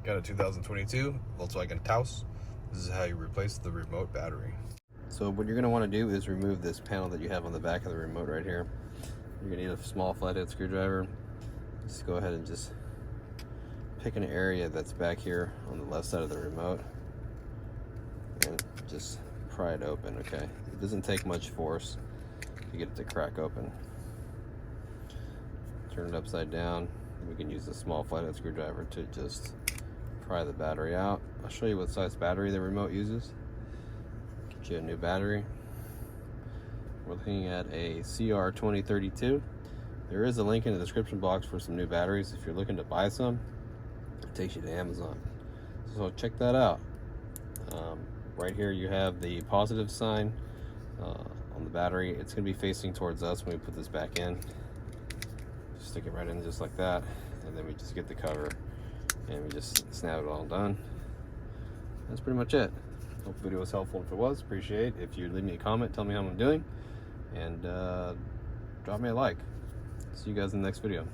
Got a 2022 Volkswagen Taos. This is how you replace the remote battery. So what you're going to want to do is remove this panel that you have on the back of the remote right here. You're going to need a small flathead screwdriver. Just go ahead and just pick an area that's back here on the left side of the remote and just pry it open, okay? It doesn't take much force to get it to crack open. Turn it upside down. We can use a small flathead screwdriver to just pry the battery out. I'll show you what size battery the remote uses. Get you a new battery. We're looking at a CR2032. There is a link in the description box for some new batteries. If you're looking to buy some, it takes you to Amazon. So check that out. Right here you have the positive sign on the battery. It's going to be facing towards us when we put this back in. Just stick it right in just like that, and then we just get the cover and we just snap it all done. That's pretty much it. Hope the video was helpful. If it was, appreciate it. If you leave me a comment, tell me how I'm doing, and drop me a like. See you guys in the next video.